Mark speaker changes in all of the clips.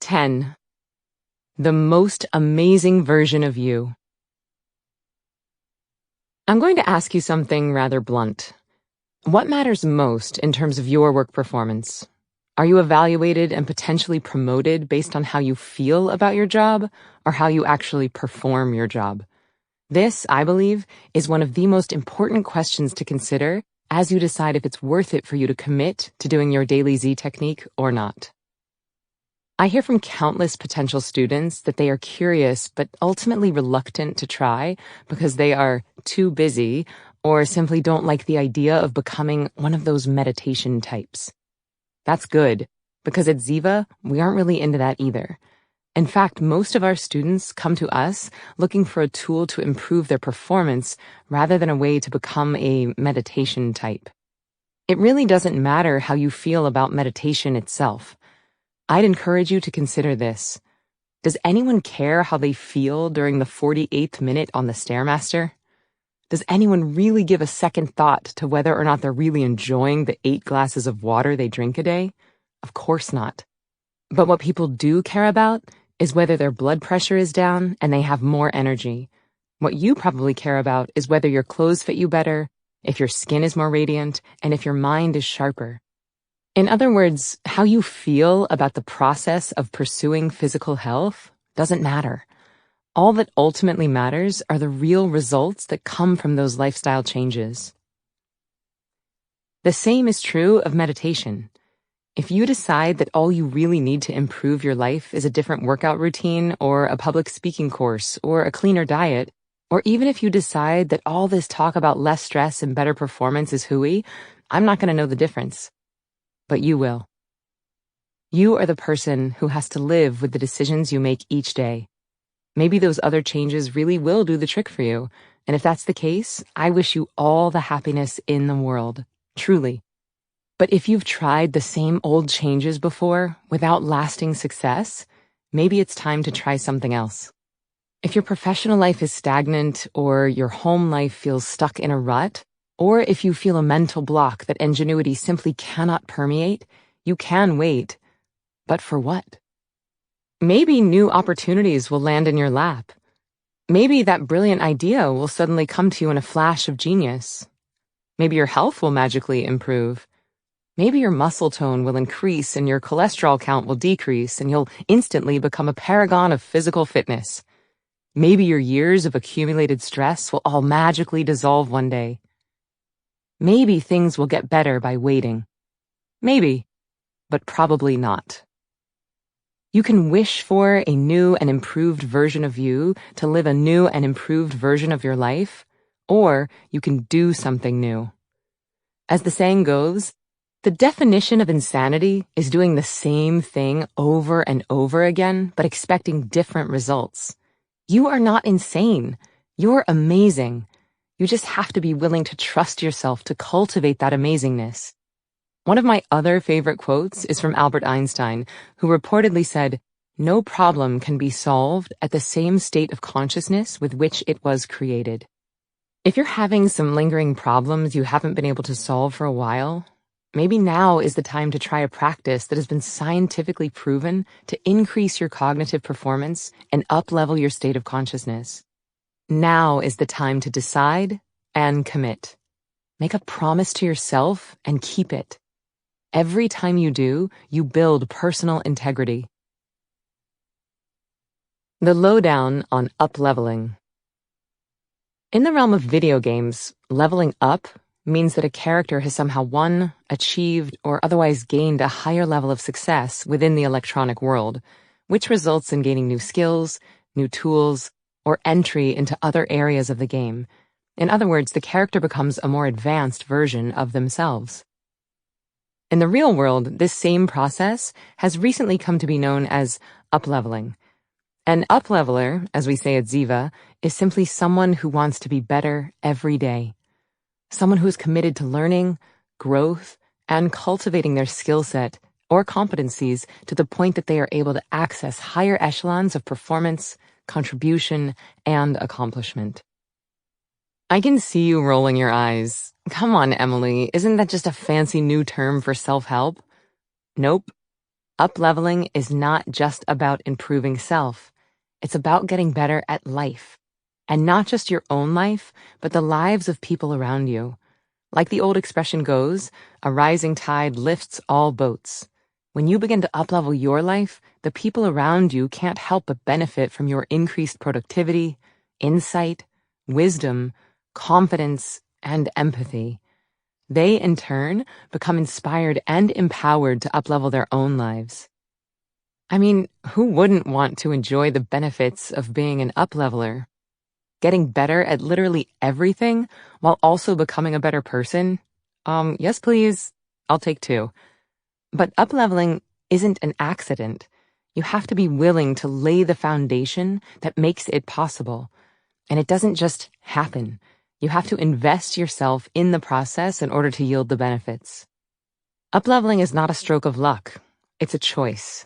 Speaker 1: 10. The most amazing version of you. I'm going to ask you something rather blunt. What matters most in terms of your work performance? Are you evaluated and potentially promoted based on how you feel about your job or how you actually perform your job? This, I believe, is one of the most important questions to consider as you decide if it's worth it for you to commit to doing your daily Z technique or not. I hear from countless potential students that they are curious but ultimately reluctant to try because they are too busy or simply don't like the idea of becoming one of those meditation types. That's good, because at Ziva, we aren't really into that either. In fact, most of our students come to us looking for a tool to improve their performance rather than a way to become a meditation type. It really doesn't matter how you feel about meditation itself. I'd encourage you to consider this. Does anyone care how they feel during the 48th minute on the Stairmaster? Does anyone really give a second thought to whether or not they're really enjoying the 8 glasses of water they drink a day? Of course not. But what people do care about is whether their blood pressure is down and they have more energy. What you probably care about is whether your clothes fit you better, if your skin is more radiant, and if your mind is sharper. In other words, how you feel about the process of pursuing physical health doesn't matter. All that ultimately matters are the real results that come from those lifestyle changes. The same is true of meditation. If you decide that all you really need to improve your life is a different workout routine or a public speaking course or a cleaner diet, or even if you decide that all this talk about less stress and better performance is hooey, I'm not going to know the difference. But you will. You are the person who has to live with the decisions you make each day. Maybe those other changes really will do the trick for you, and if that's the case, I wish you all the happiness in the world, truly. But if you've tried the same old changes before without lasting success, maybe it's time to try something else. If your professional life is stagnant or your home life feels stuck in a rut, or if you feel a mental block that ingenuity simply cannot permeate, you can wait. But for what? Maybe new opportunities will land in your lap. Maybe that brilliant idea will suddenly come to you in a flash of genius. Maybe your health will magically improve. Maybe your muscle tone will increase and your cholesterol count will decrease and you'll instantly become a paragon of physical fitness. Maybe your years of accumulated stress will all magically dissolve one day. Maybe things will get better by waiting. Maybe, but probably not. You can wish for a new and improved version of you to live a new and improved version of your life, or you can do something new. As the saying goes, the definition of insanity is doing the same thing over and over again, but expecting different results. You are not insane. You're amazing. You just have to be willing to trust yourself to cultivate that amazingness. One of my other favorite quotes is from Albert Einstein, who reportedly said, "No problem can be solved at the same state of consciousness with which it was created." If you're having some lingering problems you haven't been able to solve for a while, maybe now is the time to try a practice that has been scientifically proven to increase your cognitive performance and up-level your state of consciousness. Now is the time to decide and commit. Make a promise to yourself and keep it. Every time you do, you build personal integrity. The lowdown on up-leveling. In the realm of video games, leveling up means that a character has somehow won, achieved, or otherwise gained a higher level of success within the electronic world, which results in gaining new skills, new tools, or entry into other areas of the game. In other words, the character becomes a more advanced version of themselves. In the real world, this same process has recently come to be known as up-leveling. An up-leveler, as we say at Ziva, is simply someone who wants to be better every day. Someone who is committed to learning, growth, and cultivating their skill set or competencies to the point that they are able to access higher echelons of performance, contribution, and accomplishment. I can see you rolling your eyes. Come on, Emily, isn't that just a fancy new term for self-help? Nope. Up-leveling is not just about improving self. It's about getting better at life. And not just your own life, but the lives of people around you. Like the old expression goes, a rising tide lifts all boats. When you begin to up-level your life, the people around you can't help but benefit from your increased productivity, insight, wisdom, confidence, and empathy. They, in turn, become inspired and empowered to up-level their own lives. I mean, who wouldn't want to enjoy the benefits of being an up-leveler? Getting better at literally everything while also becoming a better person? Yes, please. I'll take two. But up-leveling isn't an accident. You have to be willing to lay the foundation that makes it possible. And it doesn't just happen. You have to invest yourself in the process in order to yield the benefits. Up-leveling is not a stroke of luck. It's a choice.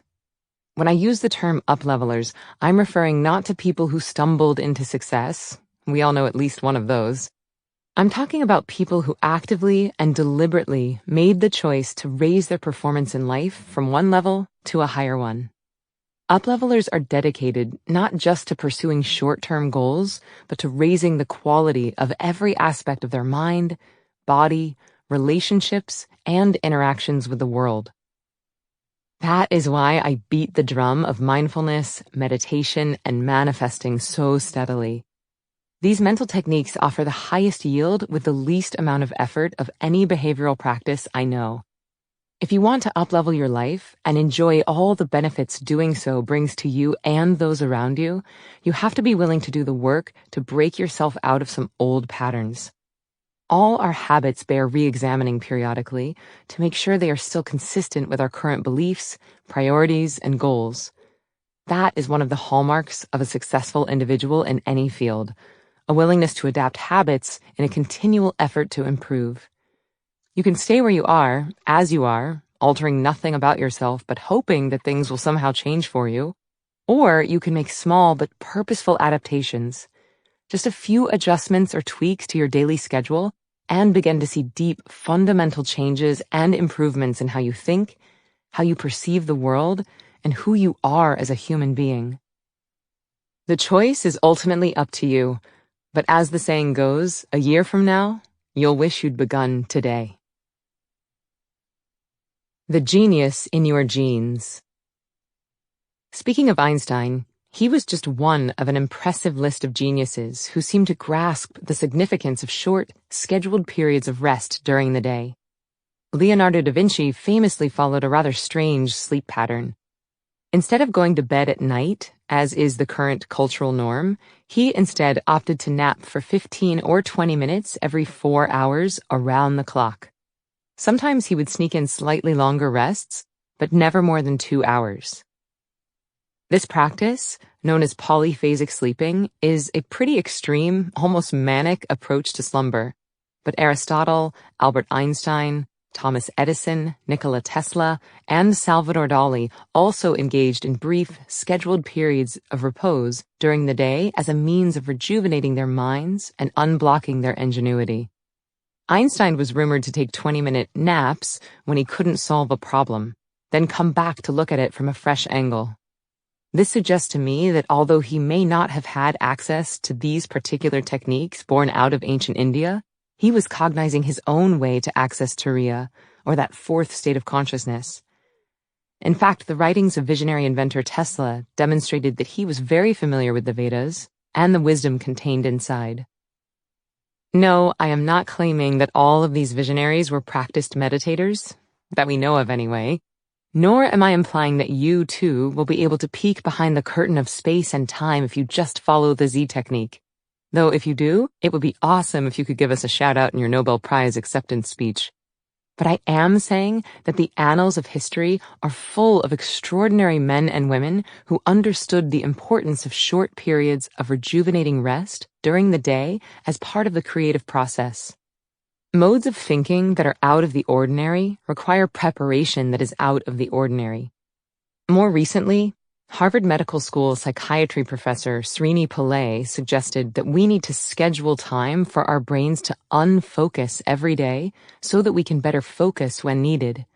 Speaker 1: When I use the term up-levelers, I'm referring not to people who stumbled into success. We all know at least one of those. I'm talking about people who actively and deliberately made the choice to raise their performance in life from one level to a higher one. Up-levelers are dedicated not just to pursuing short-term goals, but to raising the quality of every aspect of their mind, body, relationships, and interactions with the world. That is why I beat the drum of mindfulness, meditation, and manifesting so steadily. These mental techniques offer the highest yield with the least amount of effort of any behavioral practice I know. If you want to up-level your life and enjoy all the benefits doing so brings to you and those around you, you have to be willing to do the work to break yourself out of some old patterns. All our habits bear re-examining periodically to make sure they are still consistent with our current beliefs, priorities, and goals. That is one of the hallmarks of a successful individual in any field, a willingness to adapt habits in a continual effort to improve. You can stay where you are, as you are, altering nothing about yourself but hoping that things will somehow change for you, or you can make small but purposeful adaptations, just a few adjustments or tweaks to your daily schedule, and begin to see deep, fundamental changes and improvements in how you think, how you perceive the world, and who you are as a human being. The choice is ultimately up to you, but as the saying goes, a year from now, you'll wish you'd begun today. The genius in your genes. Speaking of Einstein, he was just one of an impressive list of geniuses who seemed to grasp the significance of short, scheduled periods of rest during the day. Leonardo da Vinci famously followed a rather strange sleep pattern. Instead of going to bed at night, as is the current cultural norm, he instead opted to nap for 15 or 20 minutes every 4 hours around the clock. Sometimes he would sneak in slightly longer rests, but never more than 2 hours. This practice, known as polyphasic sleeping, is a pretty extreme, almost manic approach to slumber. But Aristotle, Albert Einstein, Thomas Edison, Nikola Tesla, and Salvador Dali also engaged in brief, scheduled periods of repose during the day as a means of rejuvenating their minds and unblocking their ingenuity. Einstein was rumored to take 20-minute naps when he couldn't solve a problem, then come back to look at it from a fresh angle. This suggests to me that although he may not have had access to these particular techniques born out of ancient India, he was cognizing his own way to access Turiya, or that fourth state of consciousness. In fact, the writings of visionary inventor Tesla demonstrated that he was very familiar with the Vedas and the wisdom contained inside. No, I am not claiming that all of these visionaries were practiced meditators, that we know of anyway. Nor am I implying that you, too, will be able to peek behind the curtain of space and time if you just follow the Z technique. Though if you do, it would be awesome if you could give us a shout-out in your Nobel Prize acceptance speech. But I am saying that the annals of history are full of extraordinary men and women who understood the importance of short periods of rejuvenating rest during the day as part of the creative process. Modes of thinking that are out of the ordinary require preparation that is out of the ordinary. More recently, Harvard Medical School psychiatry professor Srini Pillai suggested that we need to schedule time for our brains to unfocus every day so that we can better focus when needed.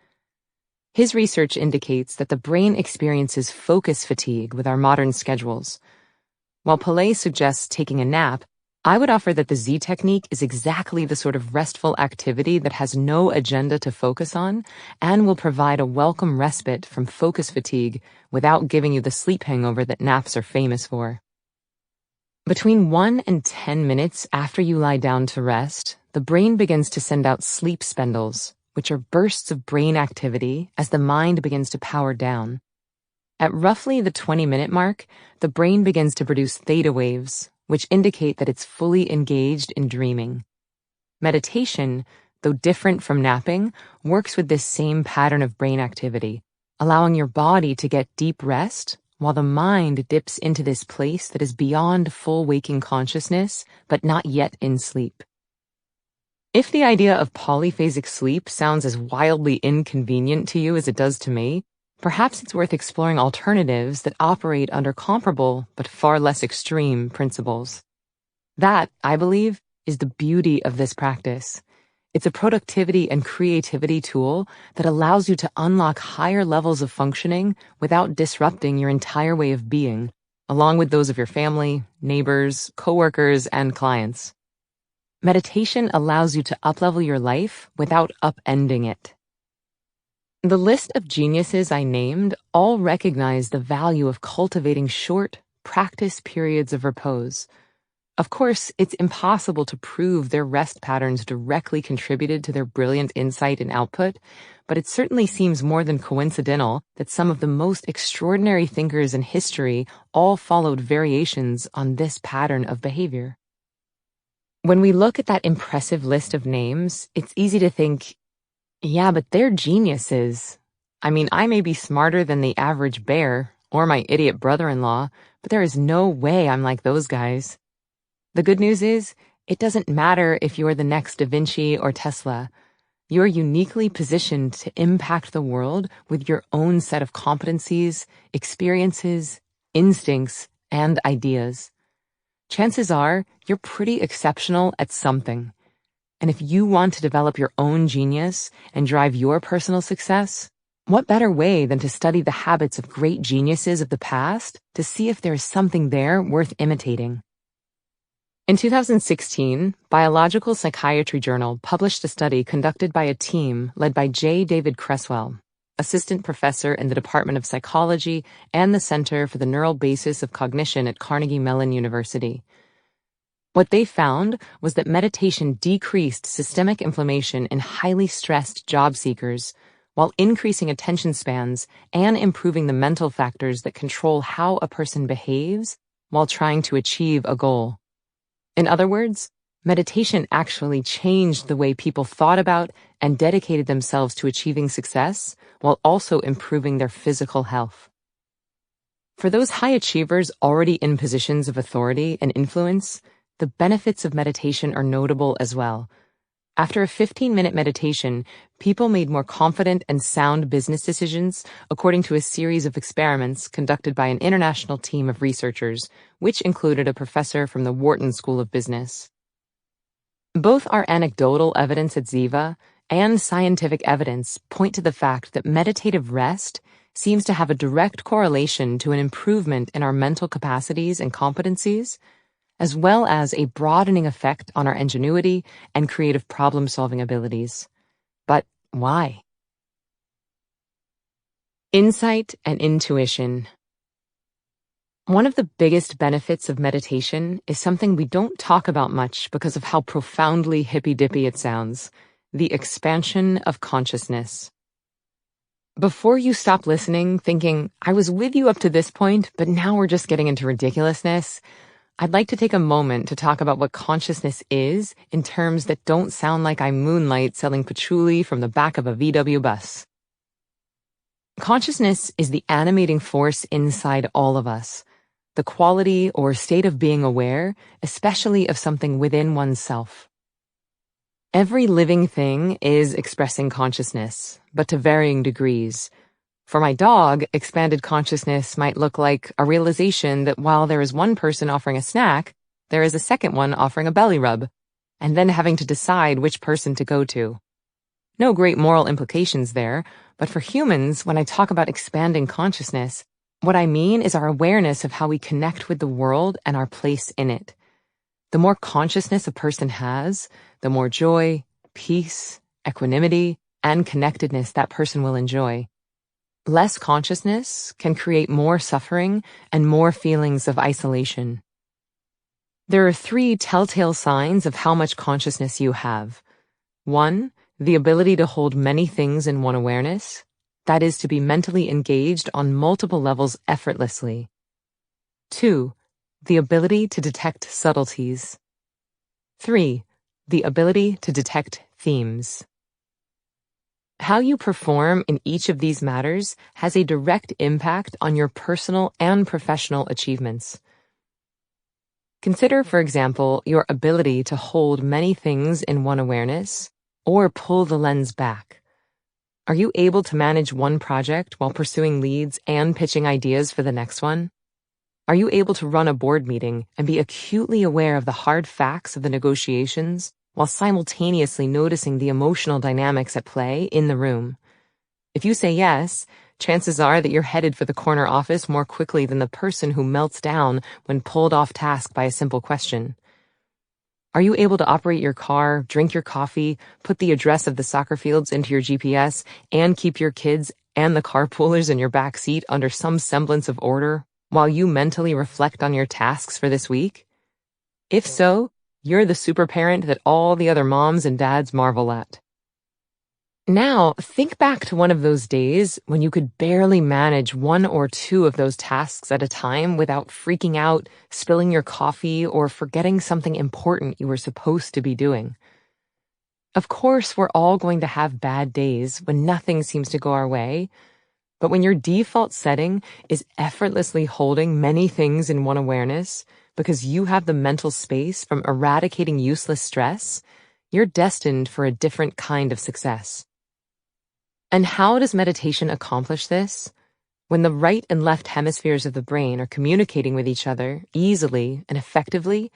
Speaker 1: His research indicates that the brain experiences focus fatigue with our modern schedules. While Pillay suggests taking a nap, I would offer that the Z technique is exactly the sort of restful activity that has no agenda to focus on and will provide a welcome respite from focus fatigue without giving you the sleep hangover that naps are famous for. Between 1 and 10 minutes after you lie down to rest, the brain begins to send out sleep spindles, which are bursts of brain activity as the mind begins to power down. At roughly the 20-minute mark, the brain begins to produce theta waves, which indicate that it's fully engaged in dreaming. Meditation, though different from napping, works with this same pattern of brain activity, allowing your body to get deep rest while the mind dips into this place that is beyond full waking consciousness, but not yet in sleep. If the idea of polyphasic sleep sounds as wildly inconvenient to you as it does to me, perhaps it's worth exploring alternatives that operate under comparable but far less extreme principles. That, I believe, is the beauty of this practice. It's a productivity and creativity tool that allows you to unlock higher levels of functioning without disrupting your entire way of being, along with those of your family, neighbors, coworkers, and clients. Meditation allows you to uplevel your life without upending it. The list of geniuses I named all recognize the value of cultivating short, practice periods of repose. Of course, it's impossible to prove their rest patterns directly contributed to their brilliant insight and output, but it certainly seems more than coincidental that some of the most extraordinary thinkers in history all followed variations on this pattern of behavior. When we look at that impressive list of names, it's easy to think, yeah, but they're geniuses. I mean, I may be smarter than the average bear or my idiot brother-in-law, but there is no way I'm like those guys. The good news is, it doesn't matter if you're the next Da Vinci or Tesla. You're uniquely positioned to impact the world with your own set of competencies, experiences, instincts, and ideas. Chances are, you're pretty exceptional at something. And if you want to develop your own genius and drive your personal success, what better way than to study the habits of great geniuses of the past to see if there is something there worth imitating? In 2016, Biological Psychiatry Journal published a study conducted by a team led by J. David Creswell, assistant professor in the Department of Psychology and the Center for the Neural Basis of Cognition at Carnegie Mellon University. What they found was that meditation decreased systemic inflammation in highly stressed job seekers, while increasing attention spans and improving the mental factors that control how a person behaves while trying to achieve a goal. In other words, meditation actually changed the way people thought about and dedicated themselves to achieving success while also improving their physical health. For those high achievers already in positions of authority and influence, the benefits of meditation are notable as well. After a 15-minute meditation, people made more confident and sound business decisions according to a series of experiments conducted by an international team of researchers, which included a professor from the Wharton School of Business. Both our anecdotal evidence at Ziva and scientific evidence point to the fact that meditative rest seems to have a direct correlation to an improvement in our mental capacities and competencies, as well as a broadening effect on our ingenuity and creative problem-solving abilities. But why? Insight and intuition. One of the biggest benefits of meditation is something we don't talk about much because of how profoundly hippy-dippy it sounds: the expansion of consciousness. Before you stop listening, thinking, I was with you up to this point, but now we're just getting into ridiculousness, I'd like to take a moment to talk about what consciousness is in terms that don't sound like I moonlight selling patchouli from the back of a VW bus. Consciousness is the animating force inside all of us, the quality or state of being aware, especially of something within oneself. Every living thing is expressing consciousness, but to varying degrees. For my dog, expanded consciousness might look like a realization that while there is one person offering a snack, there is a second one offering a belly rub, and then having to decide which person to go to. No great moral implications there, but for humans, when I talk about expanding consciousness, what I mean is our awareness of how we connect with the world and our place in it. The more consciousness a person has, the more joy, peace, equanimity, and connectedness that person will enjoy. Less consciousness can create more suffering and more feelings of isolation. There are 3 telltale signs of how much consciousness you have. 1, the ability to hold many things in one awareness. That is, to be mentally engaged on multiple levels effortlessly. 2, the ability to detect subtleties. 3, the ability to detect themes. How you perform in each of these matters has a direct impact on your personal and professional achievements. Consider, for example, your ability to hold many things in one awareness or pull the lens back. Are you able to manage one project while pursuing leads and pitching ideas for the next one? Are you able to run a board meeting and be acutely aware of the hard facts of the negotiations while simultaneously noticing the emotional dynamics at play in the room? If you say yes, chances are that you're headed for the corner office more quickly than the person who melts down when pulled off task by a simple question. Are you able to operate your car, drink your coffee, put the address of the soccer fields into your GPS, and keep your kids and the carpoolers in your back seat under some semblance of order while you mentally reflect on your tasks for this week? If so, you're the super parent that all the other moms and dads marvel at. Now, think back to one of those days when you could barely manage 1 or 2 of those tasks at a time without freaking out, spilling your coffee, or forgetting something important you were supposed to be doing. Of course, we're all going to have bad days when nothing seems to go our way, but when your default setting is effortlessly holding many things in one awareness because you have the mental space from eradicating useless stress, you're destined for a different kind of success. And how does meditation accomplish this? When the right and left hemispheres of the brain are communicating with each other easily and effectively,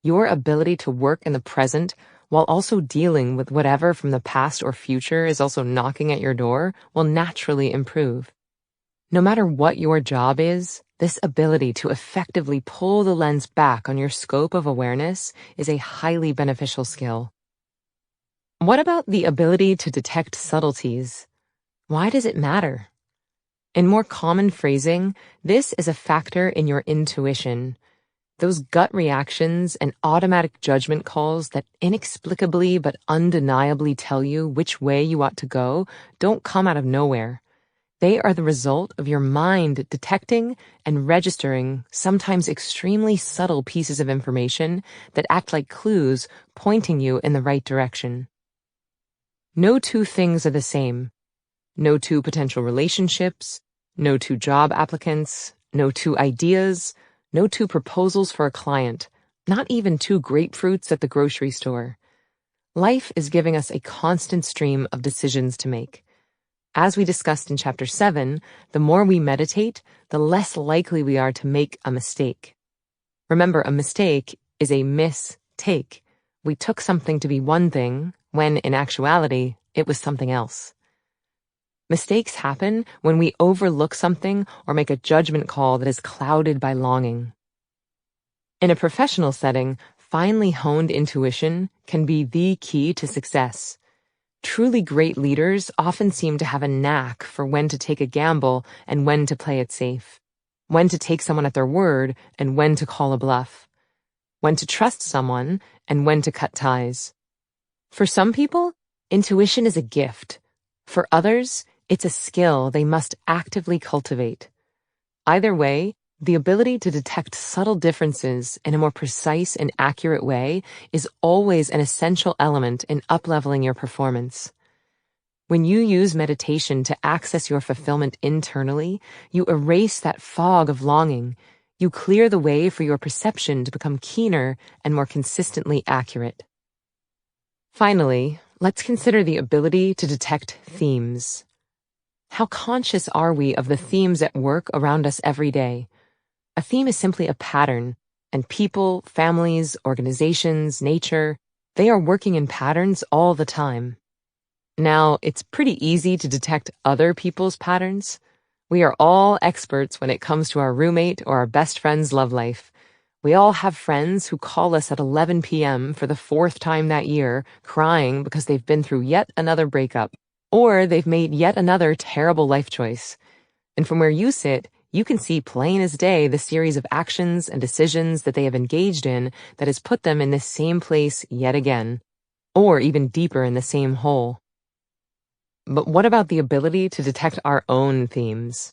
Speaker 1: your ability to work in the present while also dealing with whatever from the past or future is also knocking at your door will naturally improve. No matter what your job is, this ability to effectively pull the lens back on your scope of awareness is a highly beneficial skill. What about the ability to detect subtleties? Why does it matter? In more common phrasing, this is a factor in your intuition. Those gut reactions and automatic judgment calls that inexplicably but undeniably tell you which way you ought to go don't come out of nowhere. They are the result of your mind detecting and registering sometimes extremely subtle pieces of information that act like clues pointing you in the right direction. No 2 things are the same. No 2 potential relationships, no 2 job applicants, no 2 ideas, no 2 proposals for a client, not even 2 grapefruits at the grocery store. Life is giving us a constant stream of decisions to make. As we discussed in Chapter 7, the more we meditate, the less likely we are to make a mistake. Remember, a mistake is a mistake. We took something to be one thing, when in actuality, it was something else. Mistakes happen when we overlook something or make a judgment call that is clouded by longing. In a professional setting, finely honed intuition can be the key to success. Truly great leaders often seem to have a knack for when to take a gamble and when to play it safe, when to take someone at their word and when to call a bluff, when to trust someone and when to cut ties. For some people, intuition is a gift. For others, it's a skill they must actively cultivate. Either way, the ability to detect subtle differences in a more precise and accurate way is always an essential element in upleveling your performance. When you use meditation to access your fulfillment internally, you erase that fog of longing. You clear the way for your perception to become keener and more consistently accurate. Finally, let's consider the ability to detect themes. How conscious are we of the themes at work around us every day? A theme is simply a pattern, and people, families, organizations, nature, they are working in patterns all the time. Now, it's pretty easy to detect other people's patterns. We are all experts when it comes to our roommate or our best friend's love life. We all have friends who call us at 11 p.m. for the fourth time that year, crying because they've been through yet another breakup, or they've made yet another terrible life choice. And from where you sit, you can see plain as day the series of actions and decisions that they have engaged in that has put them in this same place yet again, or even deeper in the same hole. But what about the ability to detect our own themes?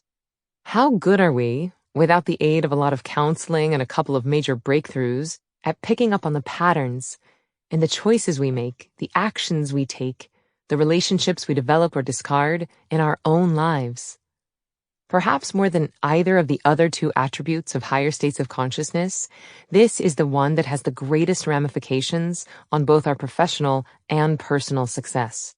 Speaker 1: How good are we, without the aid of a lot of counseling and a couple of major breakthroughs, at picking up on the patterns in the choices we make, the actions we take, the relationships we develop or discard in our own lives? Perhaps more than either of the other two attributes of higher states of consciousness, this is the one that has the greatest ramifications on both our professional and personal success.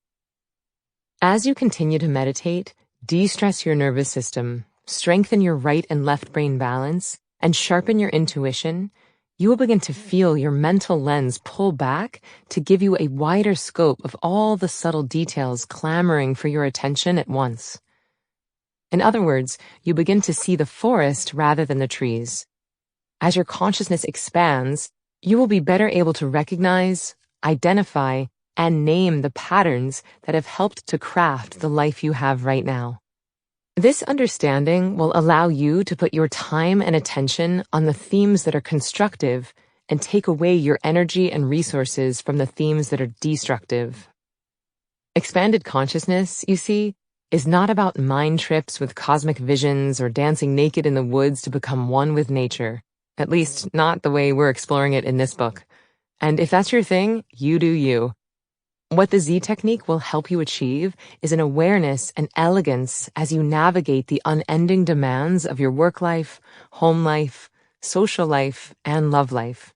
Speaker 1: As you continue to meditate, de-stress your nervous system, strengthen your right and left brain balance, and sharpen your intuition, you will begin to feel your mental lens pull back to give you a wider scope of all the subtle details clamoring for your attention at once. In other words, you begin to see the forest rather than the trees. As your consciousness expands, you will be better able to recognize, identify, and name the patterns that have helped to craft the life you have right now. This understanding will allow you to put your time and attention on the themes that are constructive and take away your energy and resources from the themes that are destructive. Expanded consciousness, you see, is not about mind trips with cosmic visions or dancing naked in the woods to become one with nature, at least not the way we're exploring it in this book. And if that's your thing, you do you. What the Z technique will help you achieve is an awareness and elegance as you navigate the unending demands of your work life, home life, social life, and love life.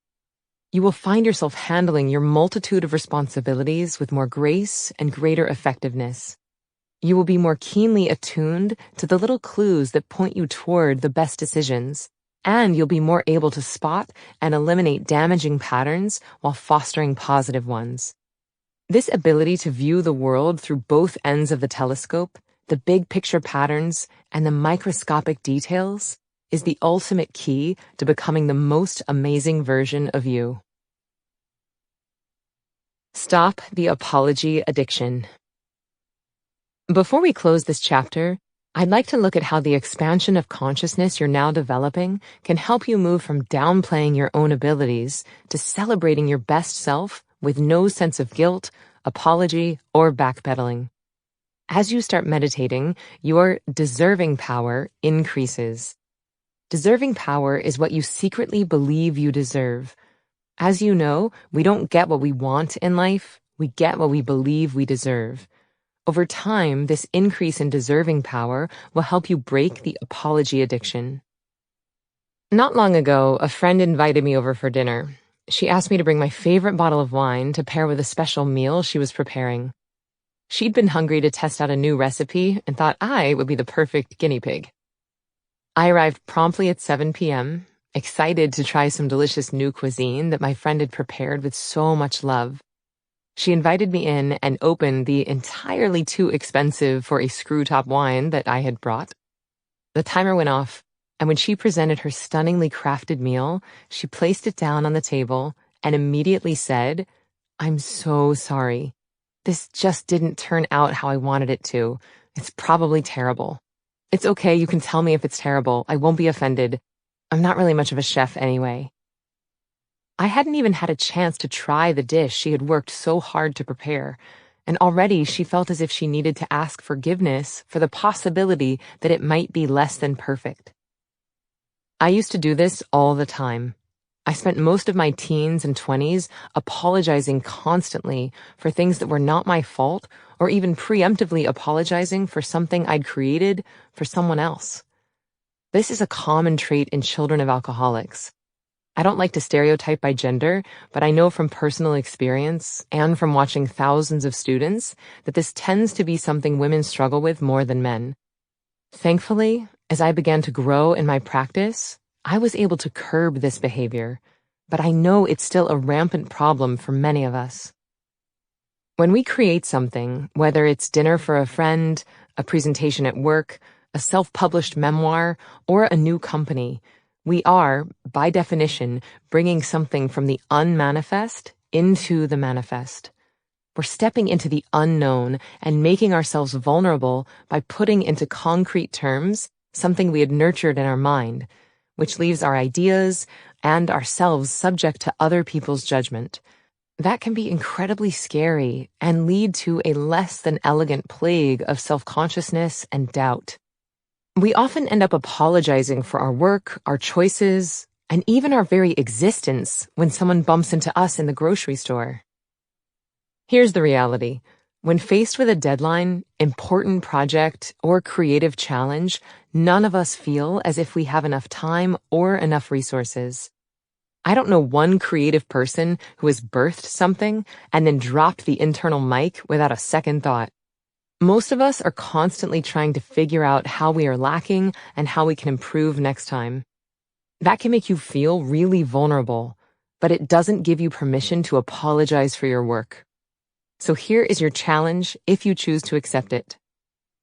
Speaker 1: You will find yourself handling your multitude of responsibilities with more grace and greater effectiveness. You will be more keenly attuned to the little clues that point you toward the best decisions, and you'll be more able to spot and eliminate damaging patterns while fostering positive ones. This ability to view the world through both ends of the telescope, the big picture patterns, and the microscopic details, is the ultimate key to becoming the most amazing version of you. Stop the apology addiction. Before we close this chapter, I'd like to look at how the expansion of consciousness you're now developing can help you move from downplaying your own abilities to celebrating your best self with no sense of guilt, apology, or backpedaling. As you start meditating, your deserving power increases. Deserving power is what you secretly believe you deserve. As you know, we don't get what we want in life, we get what we believe we deserve. Over time, this increase in deserving power will help you break the apology addiction. Not long ago, a friend invited me over for dinner. She asked me to bring my favorite bottle of wine to pair with a special meal she was preparing. She'd been hungry to test out a new recipe and thought I would be the perfect guinea pig. I arrived promptly at 7 p.m., excited to try some delicious new cuisine that my friend had prepared with so much love. She invited me in and opened the entirely too expensive for a screw-top wine that I had brought. The timer went off, and when she presented her stunningly crafted meal, she placed it down on the table and immediately said, "I'm so sorry. This just didn't turn out how I wanted it to. It's probably terrible. It's okay, you can tell me if it's terrible. I won't be offended. I'm not really much of a chef anyway." I hadn't even had a chance to try the dish she had worked so hard to prepare, and already she felt as if she needed to ask forgiveness for the possibility that it might be less than perfect. I used to do this all the time. I spent most of my teens and 20s apologizing constantly for things that were not my fault, or even preemptively apologizing for something I'd created for someone else. This is a common trait in children of alcoholics. I don't like to stereotype by gender, but I know from personal experience and from watching thousands of students that this tends to be something women struggle with more than men. Thankfully, as I began to grow in my practice, I was able to curb this behavior, but I know it's still a rampant problem for many of us. When we create something, whether it's dinner for a friend, a presentation at work, a self-published memoir, or a new company, we are, by definition, bringing something from the unmanifest into the manifest. We're stepping into the unknown and making ourselves vulnerable by putting into concrete terms something we had nurtured in our mind, which leaves our ideas and ourselves subject to other people's judgment. That can be incredibly scary and lead to a less than elegant plague of self-consciousness and doubt. We often end up apologizing for our work, our choices, and even our very existence when someone bumps into us in the grocery store. Here's the reality. When faced with a deadline, important project, or creative challenge, none of us feel as if we have enough time or enough resources. I don't know one creative person who has birthed something and then dropped the internal mic without a second thought. Most of us are constantly trying to figure out how we are lacking and how we can improve next time. That can make you feel really vulnerable, but it doesn't give you permission to apologize for your work. So here is your challenge if you choose to accept it.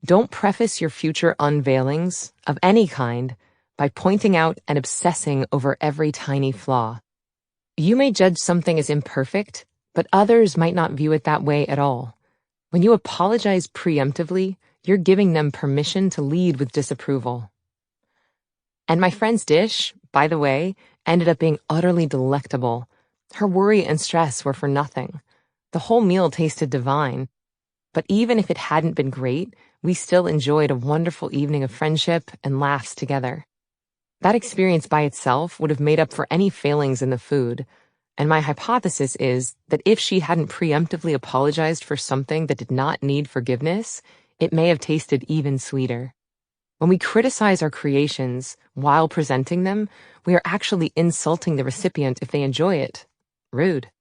Speaker 1: Don't preface your future unveilings of any kind by pointing out and obsessing over every tiny flaw. You may judge something as imperfect, but others might not view it that way at all. When you apologize preemptively, you're giving them permission to lead with disapproval. And my friend's dish, by the way, ended up being utterly delectable. Her worry and stress were for nothing. The whole meal tasted divine. But even if it hadn't been great, we still enjoyed a wonderful evening of friendship and laughs together. That experience by itself would have made up for any failings in the food. And my hypothesis is that if she hadn't preemptively apologized for something that did not need forgiveness, it may have tasted even sweeter. When we criticize our creations while presenting them, we are actually insulting the recipient if they enjoy it. Rude.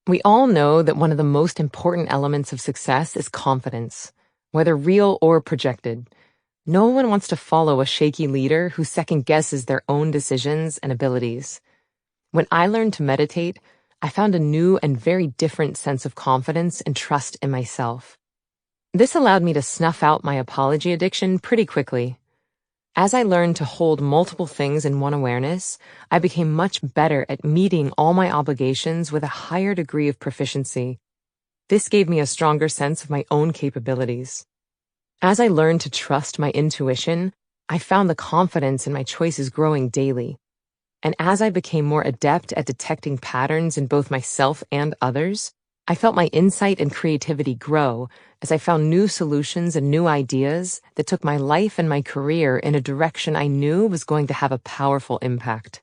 Speaker 1: We all know that one of the most important elements of success is confidence, whether real or projected. No one wants to follow a shaky leader who second-guesses their own decisions and abilities. When I learned to meditate, I found a new and very different sense of confidence and trust in myself. This allowed me to snuff out my apology addiction pretty quickly. As I learned to hold multiple things in one awareness, I became much better at meeting all my obligations with a higher degree of proficiency. This gave me a stronger sense of my own capabilities. As I learned to trust my intuition, I found the confidence in my choices growing daily. And as I became more adept at detecting patterns in both myself and others, I felt my insight and creativity grow as I found new solutions and new ideas that took my life and my career in a direction I knew was going to have a powerful impact.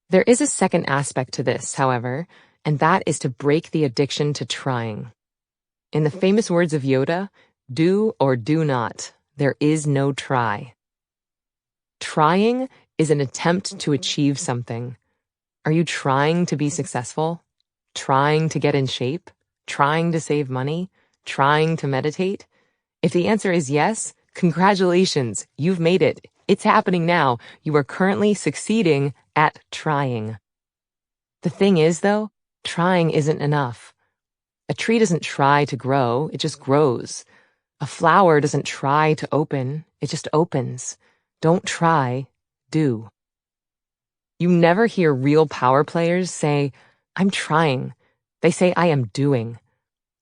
Speaker 1: There is a second aspect to this, however, and that is to break the addiction to trying. In the famous words of Yoda, do or do not. There is no try. Trying is an attempt to achieve something. Are you trying to be successful? Trying to get in shape? Trying to save money? Trying to meditate? If the answer is yes, congratulations, you've made it. It's happening now. You are currently succeeding at trying. The thing is, though, trying isn't enough. A tree doesn't try to grow, it just grows. A flower doesn't try to open, it just opens. Don't try, do. You never hear real power players say, I'm trying. They say, I am doing.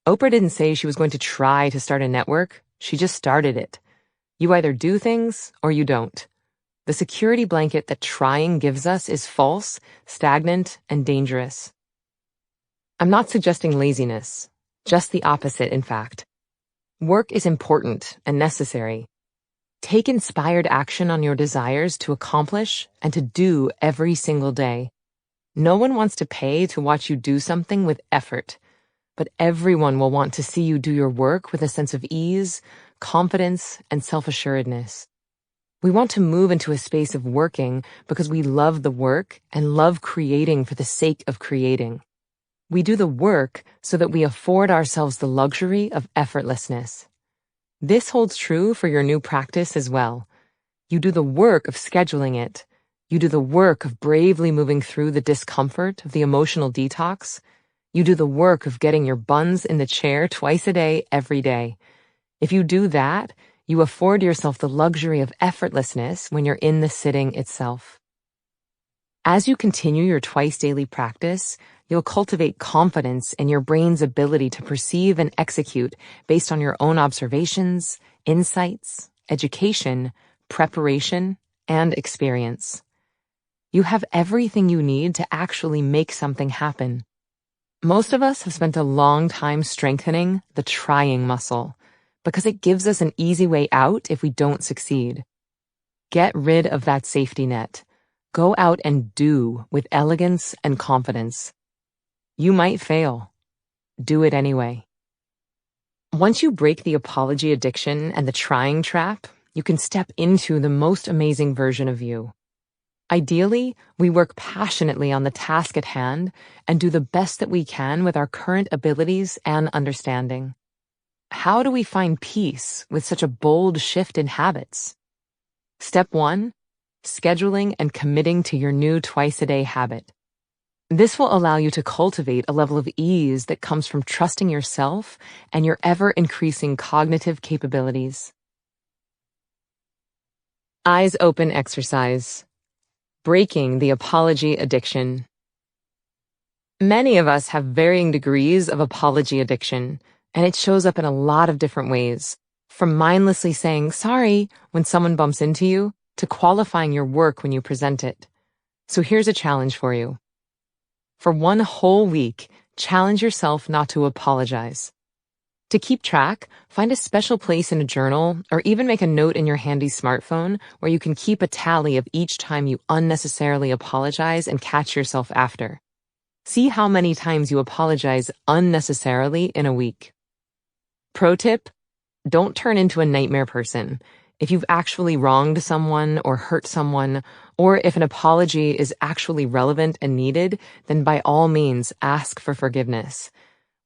Speaker 1: Oprah didn't say she was going to try to start a network. She just started it. You either do things or you don't. The security blanket that trying gives us is false, stagnant, and dangerous. I'm not suggesting laziness. Just the opposite, in fact. Work is important and necessary. Take inspired action on your desires to accomplish and to do every single day. No one wants to pay to watch you do something with effort, but everyone will want to see you do your work with a sense of ease, confidence, and self-assuredness. We want to move into a space of working because we love the work and love creating for the sake of creating. We do the work so that we afford ourselves the luxury of effortlessness. This holds true for your new practice as well. You do the work of scheduling it. You do the work of bravely moving through the discomfort of the emotional detox. You do the work of getting your buns in the chair twice a day, every day. If you do that, you afford yourself the luxury of effortlessness when you're in the sitting itself. As you continue your twice daily practice, you'll cultivate confidence in your brain's ability to perceive and execute based on your own observations, insights, education, preparation, and experience. You have everything you need to actually make something happen. Most of us have spent a long time strengthening the trying muscle because it gives us an easy way out if we don't succeed. Get rid of that safety net. Go out and do with elegance and confidence. You might fail. Do it anyway. Once you break the apology addiction and the trying trap, you can step into the most amazing version of you. Ideally, we work passionately on the task at hand and do the best that we can with our current abilities and understanding. How do we find peace with such a bold shift in habits? Step 1, scheduling and committing to your new twice-a-day habit. This will allow you to cultivate a level of ease that comes from trusting yourself and your ever-increasing cognitive capabilities. Eyes open exercise. Breaking the apology addiction. Many of us have varying degrees of apology addiction, and it shows up in a lot of different ways, from mindlessly saying sorry when someone bumps into you to qualifying your work when you present it. So here's a challenge for you. For one whole week, challenge yourself not to apologize. To keep track, find a special place in a journal or even make a note in your handy smartphone where you can keep a tally of each time you unnecessarily apologize and catch yourself after. See how many times you apologize unnecessarily in a week. Pro tip: don't turn into a nightmare person. If you've actually wronged someone or hurt someone, or if an apology is actually relevant and needed, then by all means ask for forgiveness.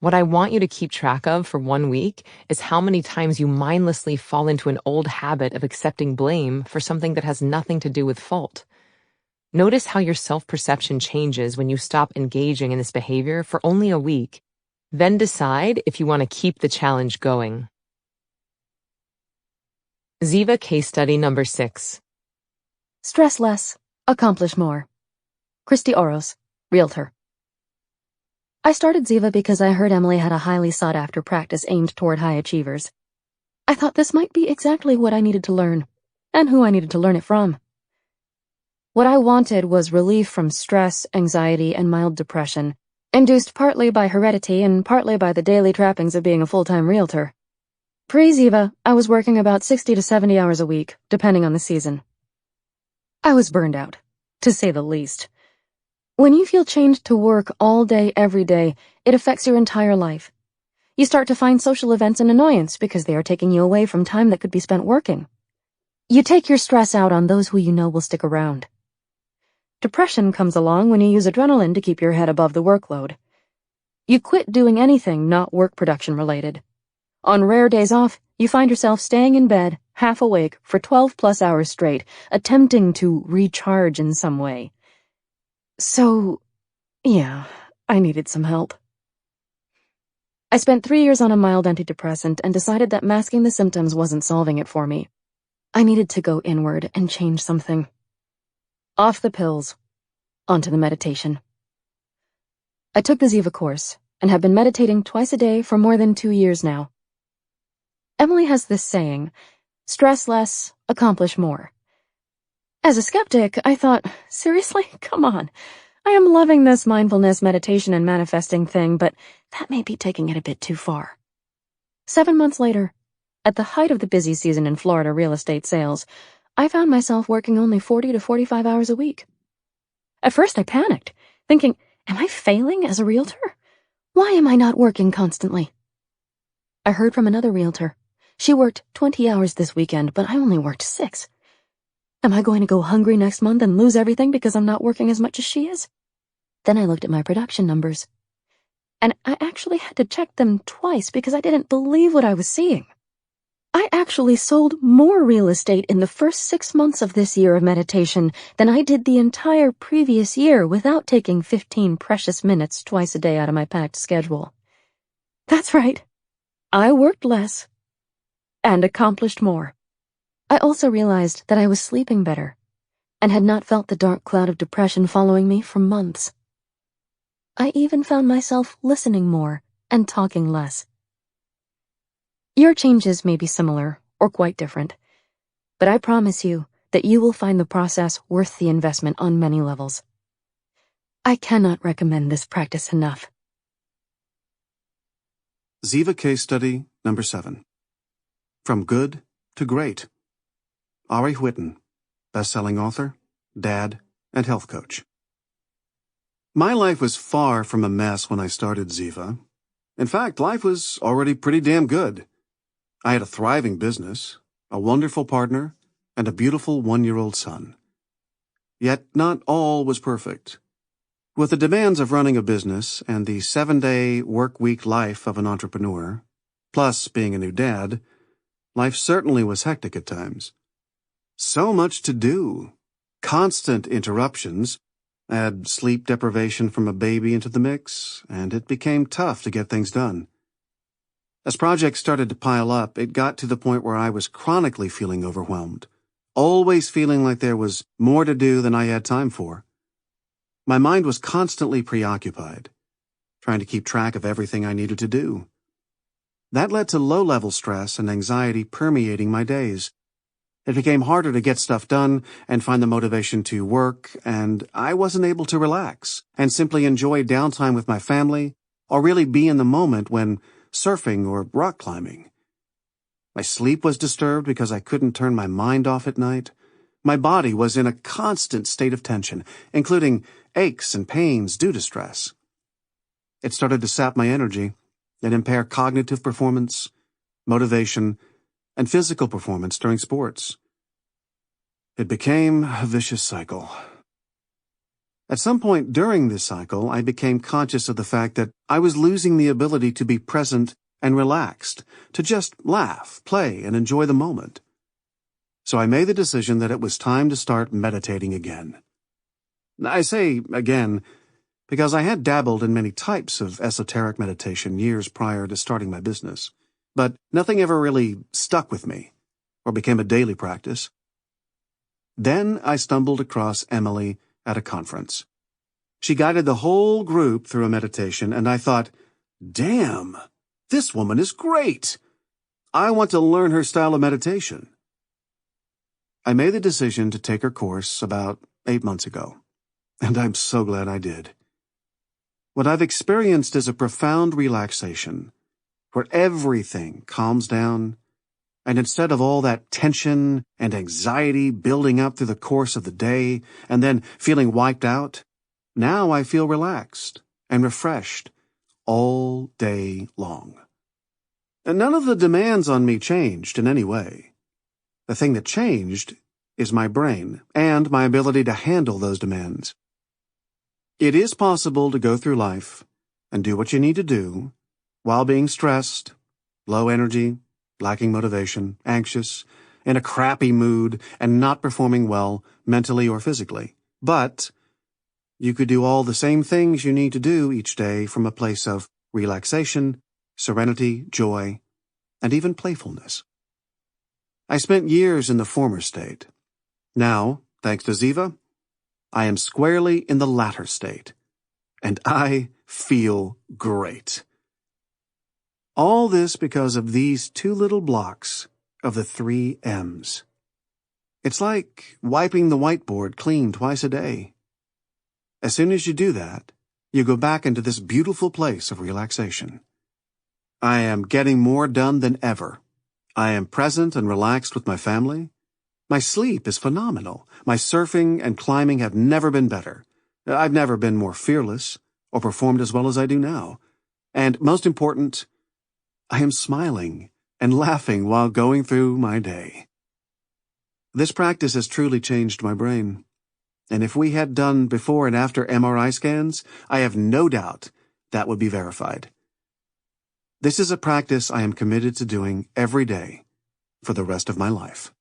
Speaker 1: What I want you to keep track of for 1 week is how many times you mindlessly fall into an old habit of accepting blame for something that has nothing to do with fault. Notice how your self-perception changes when you stop engaging in this behavior for only a week. Then decide if you want to keep the challenge going. Ziva case study number 6.
Speaker 2: Stress less, accomplish more. Christy Oros, Realtor. I started Ziva because I heard Emily had a highly sought-after practice aimed toward high achievers. I thought this might be exactly what I needed to learn, and who I needed to learn it from. What I wanted was relief from stress, anxiety, and mild depression, induced partly by heredity and partly by the daily trappings of being a full-time realtor. Pre-Ziva, I was working about 60 to 70 hours a week, depending on the season. I was burned out, to say the least. When you feel chained to work all day, every day, it affects your entire life. You start to find social events an annoyance because they are taking you away from time that could be spent working. You take your stress out on those who you know will stick around. Depression comes along when you use adrenaline to keep your head above the workload. You quit doing anything not work production related. On rare days off, you find yourself staying in bed, half awake, for 12+ hours straight, attempting to recharge in some way. So, yeah, I needed some help. I spent 3 years on a mild antidepressant and decided that masking the symptoms wasn't solving it for me. I needed to go inward and change something. Off the pills, onto the meditation. I took the Ziva course and have been meditating twice a day for more than 2 years now. Emily has this saying, stress less, accomplish more. As a skeptic, I thought, seriously? Come on. I am loving this mindfulness, meditation, and manifesting thing, but that may be taking it a bit too far. 7 months later, at the height of the busy season in Florida real estate sales, I found myself working only 40 to 45 hours a week. At first I panicked, thinking, am I failing as a realtor? Why am I not working constantly? I heard from another realtor. She worked 20 hours this weekend, but I only worked 6. Am I going to go hungry next month and lose everything because I'm not working as much as she is? Then I looked at my production numbers. And I actually had to check them twice because I didn't believe what I was seeing. I actually sold more real estate in the first 6 months of this year of meditation than I did the entire previous year without taking 15 precious minutes twice a day out of my packed schedule. That's right. I worked less and accomplished more. I also realized that I was sleeping better and had not felt the dark cloud of depression following me for months. I even found myself listening more and talking less. Your changes may be similar or quite different, but I promise you that you will find the process worth the investment on many levels. I cannot recommend this practice enough.
Speaker 3: Ziva Case Study Number 7. From Good to Great. Ari Whitten, best-selling author, dad, and health coach. My life was far from a mess when I started Ziva. In fact, life was already pretty damn good. I had a thriving business, a wonderful partner, and a beautiful 1-year-old son. Yet not all was perfect. With the demands of running a business and the 7-day work-week life of an entrepreneur, plus being a new dad, life certainly was hectic at times. So much to do. Constant interruptions. Add sleep deprivation from a baby into the mix, and it became tough to get things done. As projects started to pile up, it got to the point where I was chronically feeling overwhelmed, always feeling like there was more to do than I had time for. My mind was constantly preoccupied, trying to keep track of everything I needed to do. That led to low-level stress and anxiety permeating my days. It became harder to get stuff done and find the motivation to work, and I wasn't able to relax and simply enjoy downtime with my family or really be in the moment when surfing or rock climbing. My sleep was disturbed because I couldn't turn my mind off at night. My body was in a constant state of tension, including aches and pains due to stress. It started to sap my energy and impair cognitive performance, motivation, and physical performance during sports. It became a vicious cycle. At some point during this cycle, I became conscious of the fact that I was losing the ability to be present and relaxed, to just laugh, play, and enjoy the moment. So I made the decision that it was time to start meditating again. I say again because I had dabbled in many types of esoteric meditation years prior to starting my business, but nothing ever really stuck with me or became a daily practice. Then I stumbled across Emily at a conference. She guided the whole group through a meditation, and I thought, damn, this woman is great. I want to learn her style of meditation. I made the decision to take her course about 8 months ago, and I'm so glad I did. What I've experienced is a profound relaxation, where everything calms down, and instead of all that tension and anxiety building up through the course of the day and then feeling wiped out, now I feel relaxed and refreshed all day long. And none of the demands on me changed in any way. The thing that changed is my brain and my ability to handle those demands. It is possible to go through life and do what you need to do while being stressed, low energy, lacking motivation, anxious, in a crappy mood, and not performing well mentally or physically. But you could do all the same things you need to do each day from a place of relaxation, serenity, joy, and even playfulness. I spent years in the former state. Now, thanks to Ziva, I am squarely in the latter state, and I feel great. All this because of these 2 little blocks of the 3 M's. It's like wiping the whiteboard clean twice a day. As soon as you do that, you go back into this beautiful place of relaxation. I am getting more done than ever. I am present and relaxed with my family. My sleep is phenomenal. My surfing and climbing have never been better. I've never been more fearless or performed as well as I do now. And most important, I am smiling and laughing while going through my day. This practice has truly changed my brain. And if we had done before and after MRI scans, I have no doubt that would be verified. This is a practice I am committed to doing every day, for the rest of my life.